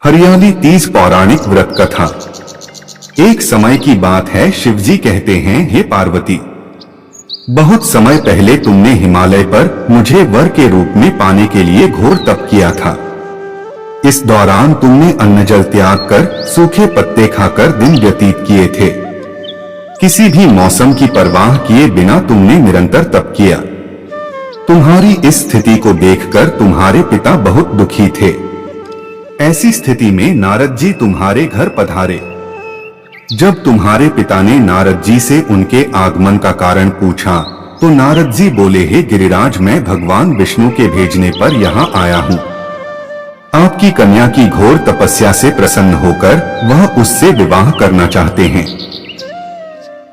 हरियाली तीज पौराणिक व्रत कथा। एक समय की बात है, शिवजी कहते हैं, हे पार्वती, बहुत समय पहले तुमने हिमालय पर मुझे वर के रूप में पाने के लिए घोर तप किया था। इस दौरान तुमने अन्न जल त्याग कर सूखे पत्ते खाकर दिन व्यतीत किए थे। किसी भी मौसम की परवाह किए बिना तुमने निरंतर तप किया। तुम्हारी इस स्थिति को देखकर तुम्हारे पिता बहुत दुखी थे। ऐसी स्थिति में नारद जी तुम्हारे घर पधारे। जब तुम्हारे पिता ने नारद जी से उनके आगमन का कारण पूछा तो नारद जी बोले, हे गिरिराज, मैं भगवान विष्णु के भेजने पर यहाँ आया हूँ। आपकी कन्या की घोर तपस्या से प्रसन्न होकर वह उससे विवाह करना चाहते हैं।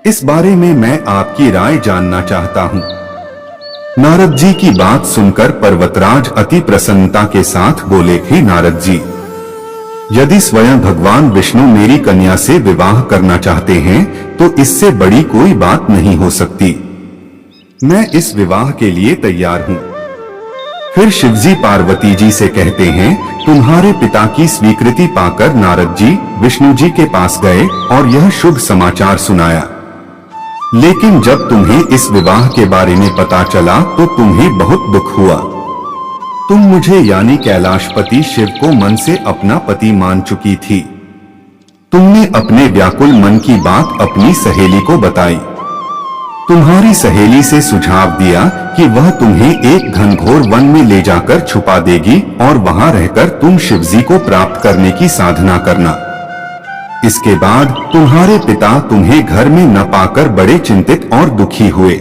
इस बारे में मैं आपकी राय जानना चाहता हूँ। नारद जी की बात सुनकर पर्वतराज अति प्रसन्नता के साथ बोले, हे नारद जी, यदि स्वयं भगवान विष्णु मेरी कन्या से विवाह करना चाहते हैं तो इससे बड़ी कोई बात नहीं हो सकती। मैं इस विवाह के लिए तैयार हूँ। फिर शिवजी पार्वती जी से कहते हैं, तुम्हारे पिता की स्वीकृति पाकर नारद जी विष्णु जी के पास गए और यह शुभ समाचार सुनाया। लेकिन जब तुम्हें इस विवाह के बारे में पता चला तो तुम्हें बहुत दुख हुआ। तुम मुझे यानी कैलाशपति शिव को मन से अपना पति मान चुकी थी। तुमने अपने व्याकुल मन की बात अपनी सहेली को बताई। तुम्हारी सहेली से सुझाव दिया कि वह तुम्हें एक घनघोर वन में ले जाकर छुपा देगी और वहां रहकर तुम शिवजी को प्राप्त करने की साधना करना। इसके बाद तुम्हारे पिता तुम्हें घर में न पाकर बड़े चिंतित और दुखी हुए।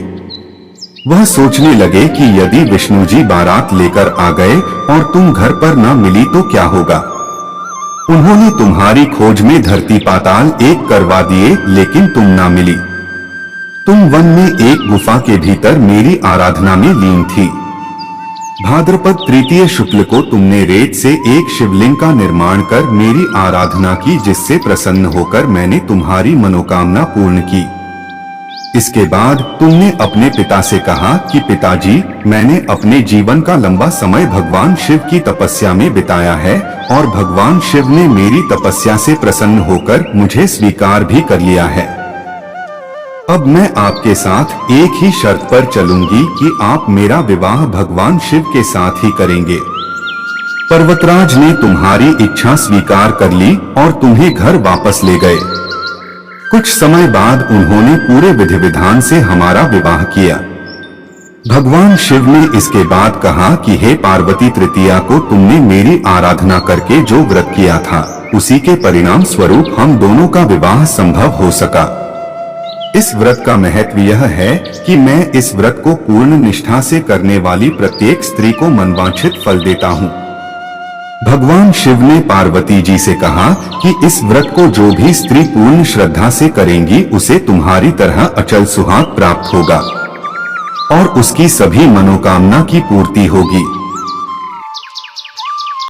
वह सोचने लगे कि यदि विष्णु जी बारात लेकर आ गए और तुम घर पर न मिली तो क्या होगा। उन्होंने तुम्हारी खोज में धरती पाताल एक करवा दिए, लेकिन तुम ना मिली। तुम वन में एक गुफा के भीतर मेरी आराधना में लीन थी। भाद्रपद तृतीय शुक्ल को तुमने रेत से एक शिवलिंग का निर्माण कर मेरी आराधना की, जिससे प्रसन्न होकर मैंने तुम्हारी मनोकामना पूर्ण की। इसके बाद तुमने अपने पिता से कहा कि पिताजी, मैंने अपने जीवन का लंबा समय भगवान शिव की तपस्या में बिताया है और भगवान शिव ने मेरी तपस्या से प्रसन्न होकर मुझे स्वीकार भी कर लिया है। अब मैं आपके साथ एक ही शर्त पर चलूंगी कि आप मेरा विवाह भगवान शिव के साथ ही करेंगे। पर्वतराज ने तुम्हारी इच्छा स्वीकार कर ली और तुम्हें घर वापस ले गए। कुछ समय बाद उन्होंने पूरे विधि विधान से हमारा विवाह किया। भगवान शिव ने इसके बाद कहा कि हे पार्वती, तृतीया को तुमने मेरी आराधना करके जो व्रत किया था उसी के परिणाम स्वरूप हम दोनों का विवाह संभव हो सका। इस व्रत का महत्व यह है कि मैं इस व्रत को पूर्ण निष्ठा से करने वाली प्रत्येक स्त्री को मनवांछित फल देता हूँ। भगवान शिव ने पार्वती जी से कहा कि इस व्रत को जो भी स्त्री पूर्ण श्रद्धा से करेंगी उसे तुम्हारी तरह अचल सुहाग प्राप्त होगा और उसकी सभी मनोकामना की पूर्ति होगी।